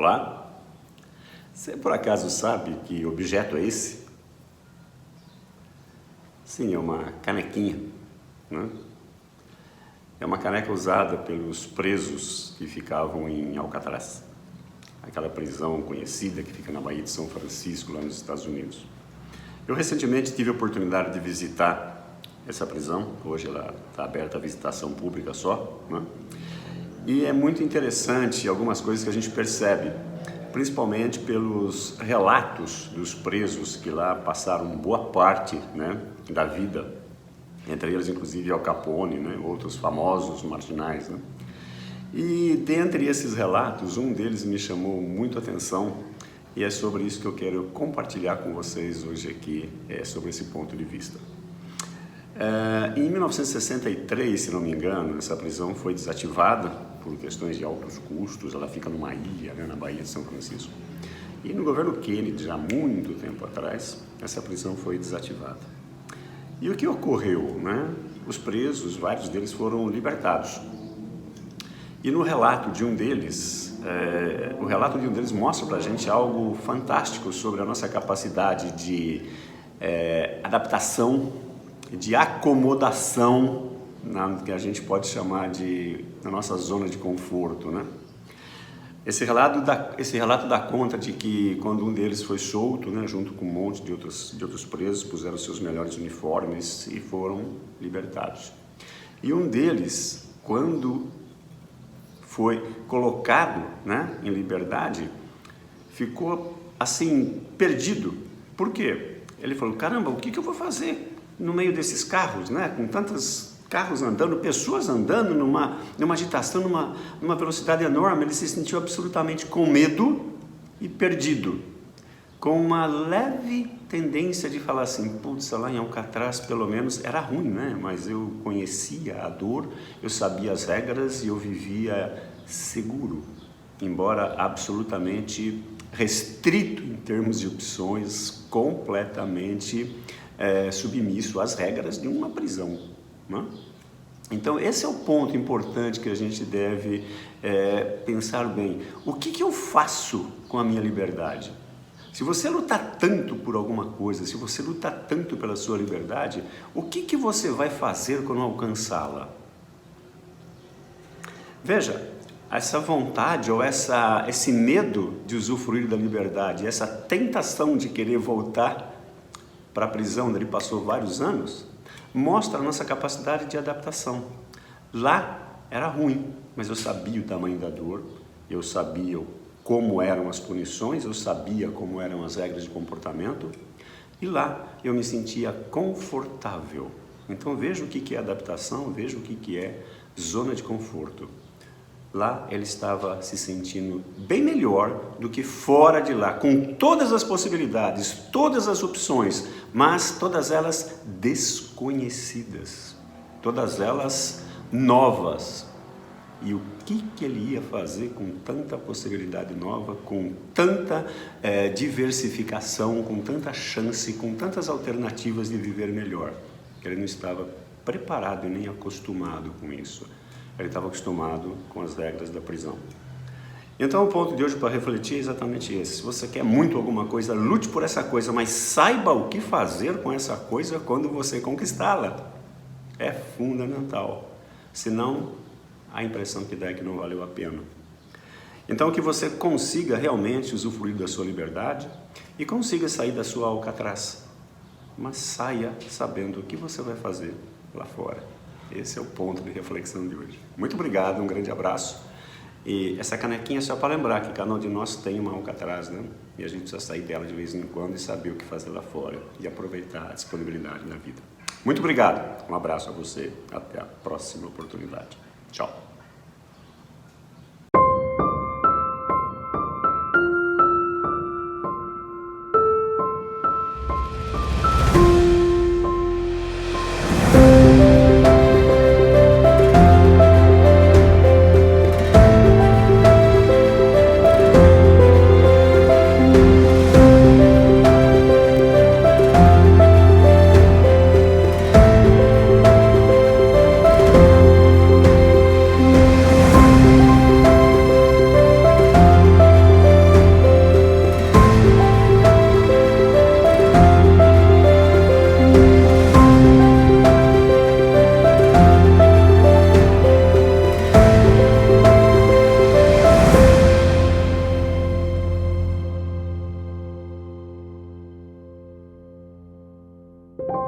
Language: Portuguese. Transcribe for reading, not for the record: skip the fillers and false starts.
Olá, você por acaso sabe que objeto é esse? Sim, é uma canequinha, né? É uma caneca usada pelos presos que ficavam em Alcatraz, aquela prisão conhecida que fica na Baía de São Francisco, lá nos Estados Unidos. Eu recentemente tive a oportunidade de visitar essa prisão, hoje ela está aberta à visitação pública só, né? E é muito interessante algumas coisas que a gente percebe, principalmente pelos relatos dos presos que lá passaram boa parte, né, da vida, entre eles inclusive Al Capone, né, outros famosos marginais, né? E dentre esses relatos, um deles me chamou muito a atenção e é sobre isso que eu quero compartilhar com vocês hoje aqui, sobre esse ponto de vista. Em 1963, se não me engano, essa prisão foi desativada por questões de altos custos. Ela fica numa ilha, né, na Baía de São Francisco. E no governo Kennedy, já há muito tempo atrás, essa prisão foi desativada. E o que ocorreu, né? Os presos, vários deles foram libertados. E no relato de um deles, mostra pra gente algo fantástico sobre a nossa capacidade de adaptação, de acomodação, que a gente pode chamar de na nossa zona de conforto, né? Esse relato dá conta de que quando um deles foi solto, né, junto com um monte de outros presos, puseram seus melhores uniformes e foram libertados. E um deles, quando foi colocado, né, em liberdade, ficou assim perdido. Por quê? Ele falou: caramba, o que eu vou fazer no meio desses carros, né? Com tantos carros andando, pessoas andando numa agitação, numa velocidade enorme. Ele se sentiu absolutamente com medo e perdido, com uma leve tendência de falar assim: putz, lá em Alcatraz pelo menos era ruim, né? Mas eu conhecia a dor, eu sabia as regras e eu vivia seguro, embora absolutamente restrito em termos de opções, completamente submisso às regras de uma prisão, né? Então esse é o ponto importante que a gente deve pensar bem. O que eu faço com a minha liberdade? Se você lutar tanto por alguma coisa, se você lutar tanto pela sua liberdade, o que você vai fazer quando alcançá-la? Veja, essa vontade ou esse medo de usufruir da liberdade, essa tentação de querer voltar para a prisão onde ele passou vários anos, mostra a nossa capacidade de adaptação. Lá era ruim, mas eu sabia o tamanho da dor, eu sabia como eram as punições, eu sabia como eram as regras de comportamento, e lá eu me sentia confortável. Então veja o que é adaptação, veja o que é zona de conforto. Lá ele estava se sentindo bem melhor do que fora de lá, com todas as possibilidades, todas as opções, mas todas elas desconhecidas, todas elas novas. E o que ele ia fazer com tanta possibilidade nova, com tanta diversificação, com tanta chance, com tantas alternativas de viver melhor? Ele não estava preparado e nem acostumado com isso. Ele estava acostumado com as regras da prisão. Então o ponto de hoje para refletir é exatamente esse. Se você quer muito alguma coisa, lute por essa coisa, mas saiba o que fazer com essa coisa quando você conquistá-la. É fundamental. Senão, a impressão que dá é que não valeu a pena. Então que você consiga realmente usufruir da sua liberdade e consiga sair da sua Alcatraz. Mas saia sabendo o que você vai fazer lá fora. Esse é o ponto de reflexão de hoje. Muito obrigado, um grande abraço. E essa canequinha é só para lembrar que cada um de nós tem uma Alcatraz, né? E a gente precisa sair dela de vez em quando e saber o que fazer lá fora e aproveitar a disponibilidade na vida. Muito obrigado, um abraço a você, até a próxima oportunidade. Tchau.